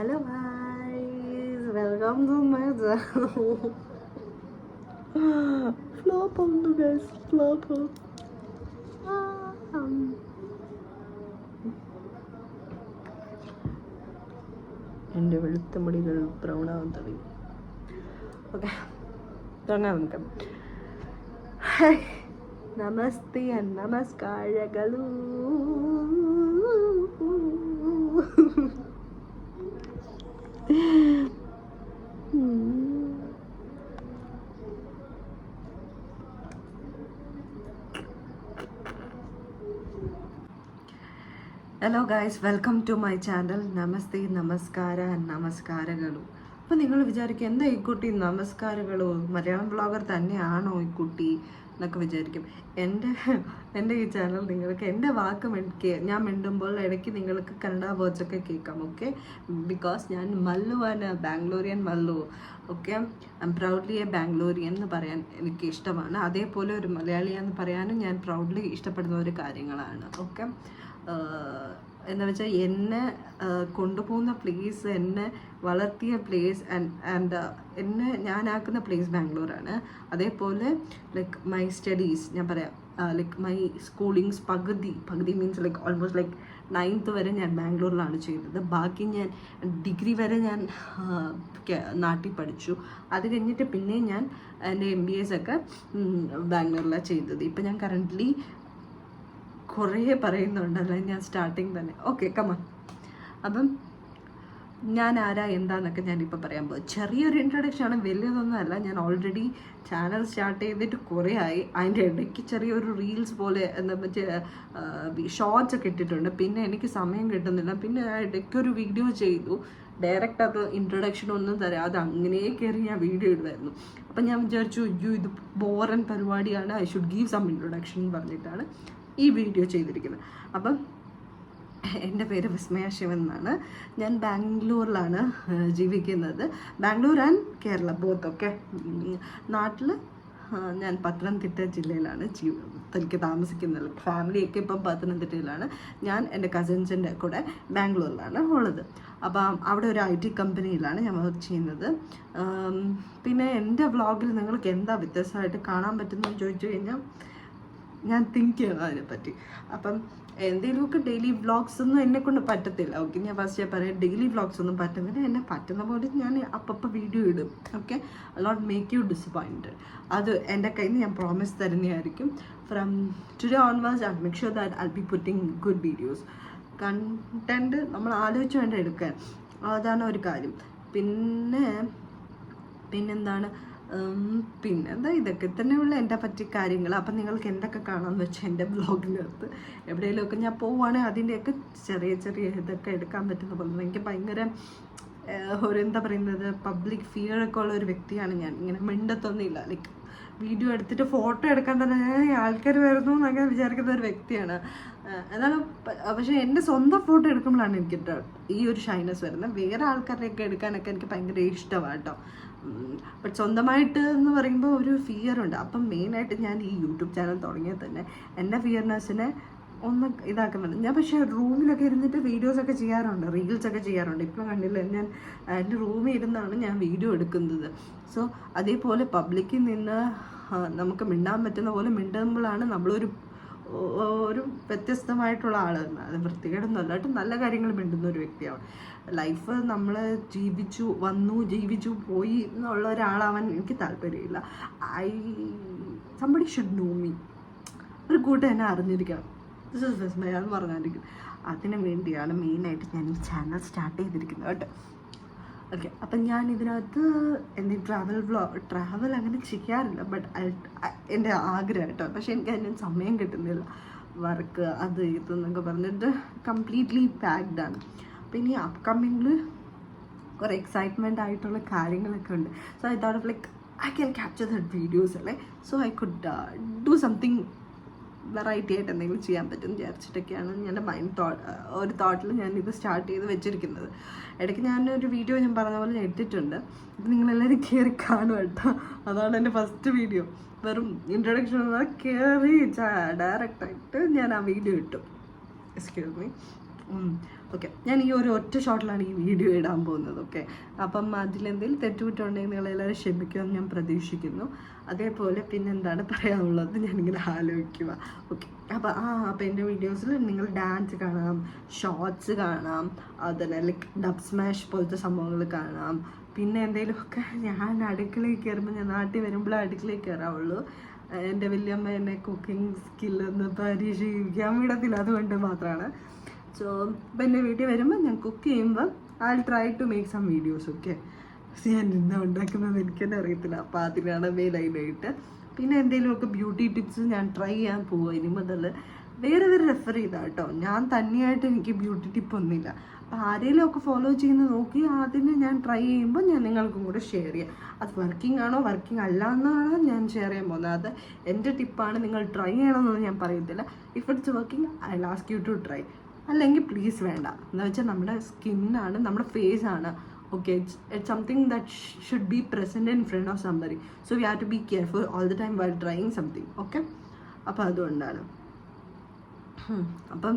Hello guys, welcome to my channel. Flop on the guys, flop on. എൻ്റെ വെളുത്ത മുടികൾ brown ആവാൻ തുടങ്ങി. Okay, തുടങ്ങാം നമുക്ക്. നമസ്തേ നമസ്കാരಗಳು. Hello guys, welcome to my channel. നമസ്തേ നമസ്കാരಗಳು. അപ്പോൾ നിങ്ങൾ വിചാരിക്കും, എന്താ ഈ കുട്ടി നമസ്കാരങ്ങളോ, മലയാളം ബ്ലോഗർ തന്നെയാണോ ഈ കുട്ടി എന്നൊക്കെ വിചാരിക്കും. എൻ്റെ ഈ ചാനൽ നിങ്ങൾക്ക് എൻ്റെ വാക്ക് ഞാൻ മിണ്ടുമ്പോൾ ഇടയ്ക്ക് നിങ്ങൾക്ക് കന്നഡ വേർഡ്സൊക്കെ കേൾക്കാം. ഓക്കെ, ബിക്കോസ് ഞാൻ മല്ലുവാണ്, Bangalorean Mallu. Okay, I am proudly a Bangalorean എന്ന് പറയാൻ എനിക്ക് ഇഷ്ടമാണ്. അതേപോലെ ഒരു മലയാളിയാന്ന് പറയാനും ഞാൻ പ്രൗഡ്ലി ഇഷ്ടപ്പെടുന്ന ഒരു കാര്യങ്ങളാണ്. ഓക്കെ, എന്താ വെച്ചാൽ എന്നെ കൊണ്ടുപോകുന്ന പ്ലേസ്, എന്നെ വളർത്തിയ പ്ലേസ് ആൻഡ് എന്നെ ഞാനാക്കുന്ന പ്ലേസ് ബാംഗ്ലൂരാണ്. അതേപോലെ ലൈക്ക് മൈ സ്റ്റഡീസ് ഞാൻ പറയാം, ലൈക്ക് മൈ സ്കൂളിങ്സ് പകുതി means like almost like 9th വരെ ഞാൻ ബാംഗ്ലൂരിലാണ് ചെയ്തത്. ബാക്കി ഞാൻ ഡിഗ്രി വരെ ഞാൻ നാട്ടിൽ പഠിച്ചു. അത് കഴിഞ്ഞിട്ട് പിന്നെ ഞാൻ എൻ്റെ MBAs ഒക്കെ ബാംഗ്ലൂരിലാണ് ചെയ്തത്. ഇപ്പം ഞാൻ കറൻ്റ്ലി കുറേ പറയുന്നുണ്ടല്ലോ ഞാൻ സ്റ്റാർട്ടിങ് തന്നെ. Okay, come on. അപ്പം ഞാൻ ആരാ എന്താന്നൊക്കെ ഞാനിപ്പോൾ പറയാൻ പോകും. ചെറിയൊരു ഇൻട്രൊഡക്ഷനാണ്, വലിയതൊന്നും അല്ല. ഞാൻ ഓൾറെഡി ചാനൽ സ്റ്റാർട്ട് ചെയ്തിട്ട് കുറേ ആയി. അതിൻ്റെ ഇടയ്ക്ക് ചെറിയൊരു റീൽസ് പോലെ എന്താ മറ്റേ ഷോർട്സ് ഒക്കെ ഇട്ടിട്ടുണ്ട്. പിന്നെ എനിക്ക് സമയം കിട്ടുന്നില്ല. പിന്നെ ഇടയ്ക്കൊരു വീഡിയോ ചെയ്തു. ഡയറക്റ്റ് അത് ഇൻട്രൊഡക്ഷൻ ഒന്നും തരാതെ അങ്ങനെ കയറി ഞാൻ വീഡിയോ ഇടുമായിരുന്നു. അപ്പം ഞാൻ വിചാരിച്ചു, ഇത് ബോറൻ പരിപാടിയാണ്, I should give some introduction എന്ന് പറഞ്ഞിട്ടാണ് ഈ വീഡിയോ ചെയ്തിരിക്കുന്നത്. അപ്പം എൻ്റെ പേര് വിസ്മയ ശിവൻ എന്നാണ്. ഞാൻ ബാംഗ്ലൂരിലാണ് ജീവിക്കുന്നത്. Bangalore and Kerala both. Okay, നാട്ടിൽ ഞാൻ പത്തനംതിട്ട ജില്ലയിലാണ് തനിക്ക് താമസിക്കുന്നത്. ഫാമിലിയൊക്കെ ഇപ്പം പത്തനംതിട്ടയിലാണ്. ഞാൻ എൻ്റെ കസിൻസിൻ്റെ കൂടെ ബാംഗ്ലൂരിലാണ് ഉള്ളത്. അപ്പം അവിടെ ഒരു IT കമ്പനിയിലാണ് ഞാൻ വർക്ക് ചെയ്യുന്നത്. പിന്നെ എൻ്റെ വ്ളോഗിൽ നിങ്ങൾക്ക് എന്താ വ്യത്യസ്തമായിട്ട് കാണാൻ പറ്റുന്നതെന്ന് ചോദിച്ചു കഴിഞ്ഞാൽ ഞാൻ തിങ്ക് ചെയ്യണം അതിനെപ്പറ്റി. അപ്പം എന്തെങ്കിലുമൊക്കെ ഡെയിലി വ്ളോഗ്സ് ഒന്നും എന്നെക്കൊണ്ട് പറ്റത്തില്ല. ഓക്കെ, ഞാൻ ഫസ്റ്റ് പറയാം, ഡെയിലി വ്ളോഗ്സ് ഒന്നും പറ്റുന്നില്ല. എന്നെ പറ്റുന്ന പോലെ ഞാൻ അപ്പം വീഡിയോ ഇടും. Okay, I not make you disappointed. അത് എൻ്റെ കയ്യിൽ നിന്ന് ഞാൻ പ്രോമിസ് തരുന്നതായിരിക്കും. From today onwards I make sure that I be putting good videos. Content നമ്മൾ ആലോചിച്ച് വേണ്ട എടുക്കാൻ. അതാണ് ഒരു കാര്യം. പിന്നെന്താണ് പിന്നെന്താ, ഇതൊക്കെ തന്നെയുള്ള എൻ്റെ പറ്റിയ കാര്യങ്ങൾ. അപ്പം നിങ്ങൾക്ക് എന്തൊക്കെ കാണാമെന്ന് വെച്ചാൽ എൻ്റെ ബ്ലോഗിനകത്ത് എവിടെയെങ്കിലുമൊക്കെ ഞാൻ പോവുകയാണെങ്കിൽ അതിൻ്റെയൊക്കെ ചെറിയ ഇതൊക്കെ എടുക്കാൻ പറ്റുന്ന പോലെ. എനിക്ക് ഭയങ്കര എന്താ പറയുന്നത്, പബ്ലിക് ഫിയറൊക്കെ ഉള്ള ഒരു വ്യക്തിയാണ് ഞാൻ. ഇങ്ങനെ മിണ്ടത്തൊന്നുമില്ല. ലൈക്ക് വീഡിയോ എടുത്തിട്ട് ഫോട്ടോ എടുക്കാൻ തന്നെ ആൾക്കാർ വരുന്നു എന്നൊക്കെ വിചാരിക്കുന്ന ഒരു വ്യക്തിയാണ്. എന്നാലും പക്ഷേ എൻ്റെ സ്വന്തം ഫോട്ടോ എടുക്കുമ്പോഴാണ് എനിക്ക് ഈ ഒരു ഷൈനസ് വരുന്നത്. വേറെ ആൾക്കാരെയൊക്കെ എടുക്കാനൊക്കെ എനിക്ക് ഭയങ്കര ഇഷ്ടമാണ് കേട്ടോ. ബട്ട് സ്വന്തമായിട്ട് എന്ന് പറയുമ്പോൾ ഒരു ഫിയറുണ്ട്. അപ്പം മെയിനായിട്ട് ഞാൻ ഈ യൂട്യൂബ് ചാനൽ തുടങ്ങിയാൽ തന്നെ എൻ്റെ ഫിയർനെസ്സിനെ ഒന്ന് ഇതാക്കാൻ പറ്റും. ഞാൻ പക്ഷേ റൂമിലൊക്കെ ഇരുന്നിട്ട് വീഡിയോസൊക്കെ ചെയ്യാറുണ്ട്, റീൽസൊക്കെ ചെയ്യാറുണ്ട്. ഇപ്പം കണ്ടില്ല, ഞാൻ എൻ്റെ റൂമിൽ ഇരുന്നാണ് ഞാൻ വീഡിയോ എടുക്കുന്നത്. സോ അതേപോലെ പബ്ലിക്കിൽ നിന്ന് നമുക്ക് മിണ്ടാൻ പറ്റുന്ന പോലെ മിണ്ടുമ്പോഴാണ് നമ്മളൊരു വ്യത്യസ്തമായിട്ടുള്ള ആളാണ്. അത് വൃത്തികേടൊന്നുമല്ല കേട്ടോ, നല്ല കാര്യങ്ങൾ മിണ്ടുന്ന ഒരു വ്യക്തിയാണ്. ലൈഫ് നമ്മൾ ജീവിച്ചു പോയി എന്നുള്ള ഒരാളാവാൻ എനിക്ക് താല്പര്യമില്ല. Somebody should know me. ഒരു കൂട്ടം എന്നെ അറിഞ്ഞിരിക്കണം. ദിസ് ഇസ് വിസ്മയ എന്ന് പറഞ്ഞിരിക്കും. അതിനു വേണ്ടിയാണ് മെയിനായിട്ട് ഞാൻ ഈ ചാനൽ സ്റ്റാർട്ട് ചെയ്തിരിക്കുന്നത് കേട്ടോ. ഓക്കെ, അപ്പം ഞാൻ ഇതിനകത്ത് എൻ്റെ ട്രാവൽ അങ്ങനെ ചെയ്യാറില്ല. ബട്ട് എൻ്റെ ആഗ്രഹം കേട്ടോ. പക്ഷെ എനിക്ക് അതിന് സമയം കിട്ടുന്നില്ല. വർക്ക് അത് ഇതെന്നൊക്കെ പറഞ്ഞിട്ട് കംപ്ലീറ്റ്ലി പാക്ഡ് ആണ്. പിന്നെ ഈ അപ്കമ്മിങ്ങിൽ കുറേ എക്സൈറ്റ്മെൻ്റ് ആയിട്ടുള്ള കാര്യങ്ങളൊക്കെ ഉണ്ട്. So I thought of like I can capture that videos അല്ലേ. So I could do something variety ആയിട്ട് എന്തെങ്കിലും ചെയ്യാൻ പറ്റും വിചാരിച്ചിട്ടൊക്കെയാണ് എൻ്റെ ഒരു തോട്ടിൽ ഞാനിത് സ്റ്റാർട്ട് ചെയ്ത് വെച്ചിരിക്കുന്നത്. ഇടയ്ക്ക് ഞാനൊരു വീഡിയോ ഞാൻ പറഞ്ഞ പോലെ ഞാൻ ഇട്ടിട്ടുണ്ട്. ഇത് നിങ്ങളെല്ലാവരും കയറി കാണും കേട്ടോ. അതാണ് എൻ്റെ ഫസ്റ്റ് വീഡിയോ. വെറും ഇൻട്രൊഡക്ഷൻ കയറി ഡയറക്റ്റായിട്ട് ഞാൻ ആ വീഡിയോ ഇട്ടു. Excuse me. ഓക്കെ, ഞാൻ ഈ ഒരു ഒറ്റ ഷോട്ടിലാണ് ഈ വീഡിയോ ഇടാൻ പോകുന്നത്. ഓക്കെ, അപ്പം അതിലെന്തെങ്കിലും തെറ്റുകുറ്റുണ്ടെങ്കിൽ നിങ്ങളെല്ലാവരും ക്ഷമിക്കുമെന്ന് ഞാൻ പ്രതീക്ഷിക്കുന്നു. അതേപോലെ പിന്നെ എന്താണ് പറയാനുള്ളത് ഞാനിങ്ങനെ ആലോചിക്കുക. ഓക്കെ, അപ്പോൾ എൻ്റെ വീഡിയോസിൽ നിങ്ങൾ ഡാൻസ് കാണാം, ഷോർട്സ് കാണാം, അതുതന്നെ ലൈക്ക് ഡബ് സ്മാഷ് പോലത്തെ സംഭവങ്ങൾ കാണാം. പിന്നെ എന്തെങ്കിലുമൊക്കെ ഞാൻ അടുക്കളയിൽ കയറുമ്പോൾ, ഞാൻ നാട്ടിൽ വരുമ്പോഴേ അടുക്കളയിൽ കയറാവുള്ളൂ. എൻ്റെ വലിയമ്മ എന്നെ കുക്കിംഗ് സ്കില്ലൊന്ന് പരീക്ഷിക്കാൻ വിടത്തില്ല, അതുകൊണ്ട് മാത്രമാണ്. സോ ഇപ്പം എൻ്റെ വീട്ടിൽ വരുമ്പോൾ ഞാൻ കുക്ക് ചെയ്യുമ്പോൾ I will try to make some videos. Okay, ഞാൻ എന്താ ഉണ്ടാക്കുന്നത് എനിക്ക് തന്നെ അറിയത്തില്ല, അപ്പോൾ അതിനാണ് മെയിനായിട്ട്. പിന്നെ എന്തെങ്കിലുമൊക്കെ ബ്യൂട്ടി ടിപ്സ് ഞാൻ ട്രൈ ചെയ്യാൻ പോവുക ഇനി മുതൽ. വേറെ റെഫർ ചെയ്താൽ കേട്ടോ, ഞാൻ തന്നെയായിട്ട് എനിക്ക് ബ്യൂട്ടി ടിപ്പ് ഒന്നുമില്ല. അപ്പോൾ ആരെങ്കിലും ഒക്കെ ഫോളോ ചെയ്യുന്നത് നോക്കി അതിന് ഞാൻ ട്രൈ ചെയ്യുമ്പോൾ ഞാൻ നിങ്ങൾക്കും കൂടെ ഷെയർ ചെയ്യാം. അത് വർക്കിംഗ് ആണോ വർക്കിംഗ് അല്ല എന്നാണോ ഞാൻ ഷെയർ ചെയ്യാൻ പോകുന്നത്. അത് എൻ്റെ ടിപ്പാണ്, നിങ്ങൾ ട്രൈ ചെയ്യണമെന്നൊന്നും ഞാൻ പറയത്തില്ല. If it's working I will ask you to try, അല്ലെങ്കിൽ പ്ലീസ് വേണ്ട. എന്ന് വെച്ചാൽ നമ്മുടെ സ്കിന്നാണ്, നമ്മുടെ ഫേസ് ആണ്. Okay, it's something that should be present in front of somebody. So we have to be careful all the time while trying something. Okay, അപ്പോൾ അതുകൊണ്ടാണ്. അപ്പം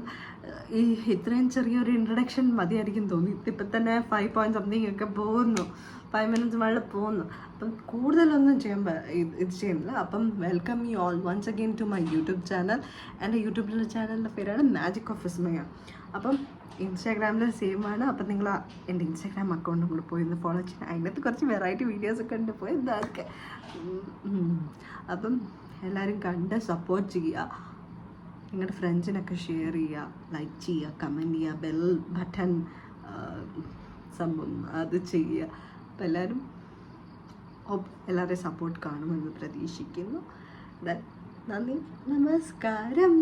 ഈ ഇത്രയും ചെറിയൊരു ഇൻട്രഡക്ഷൻ മതിയായിരിക്കും തോന്നി. ഇപ്പം തന്നെ 5 പോയിന്റ് സംതിങ് ഒക്കെ പോകുന്നു, 5 മിനിറ്റ്സ് മുകളിൽ പോകുന്നു. അപ്പം കൂടുതലൊന്നും ഇത് ചെയ്യുന്നില്ല. അപ്പം welcome you all once again to my YouTube channel. എൻ്റെ യൂട്യൂബിലെ ചാനലിൻ്റെ പേരാണ് മാജിക് ഓഫ് വിസ്മയ. അപ്പം ഇൻസ്റ്റാഗ്രാമിൽ സെയിം ആണ്. അപ്പം നിങ്ങൾ എൻ്റെ ഇൻസ്റ്റാഗ്രാം അക്കൗണ്ടും കൂടെ പോയി ഒന്ന് ഫോളോ ചെയ്യാം. അതിനകത്ത് കുറച്ച് വെറൈറ്റി വീഡിയോസൊക്കെ ഉണ്ട്, പോയി ഇതൊക്കെ. അപ്പം എല്ലാവരും കണ്ട് സപ്പോർട്ട് ചെയ്യുക, നിങ്ങളുടെ ഫ്രണ്ട്സിനൊക്കെ ഷെയർ ചെയ്യുക, ലൈക്ക് ചെയ്യുക, കമൻറ്റ് ചെയ്യുക, ബെൽ ബട്ടൺ സംഭവം അത് ചെയ്യുക. അപ്പോൾ എല്ലാവരുടെയും സപ്പോർട്ട് കാണുമെന്ന് പ്രതീക്ഷിക്കുന്നു. നന്ദി, നമസ്കാരം.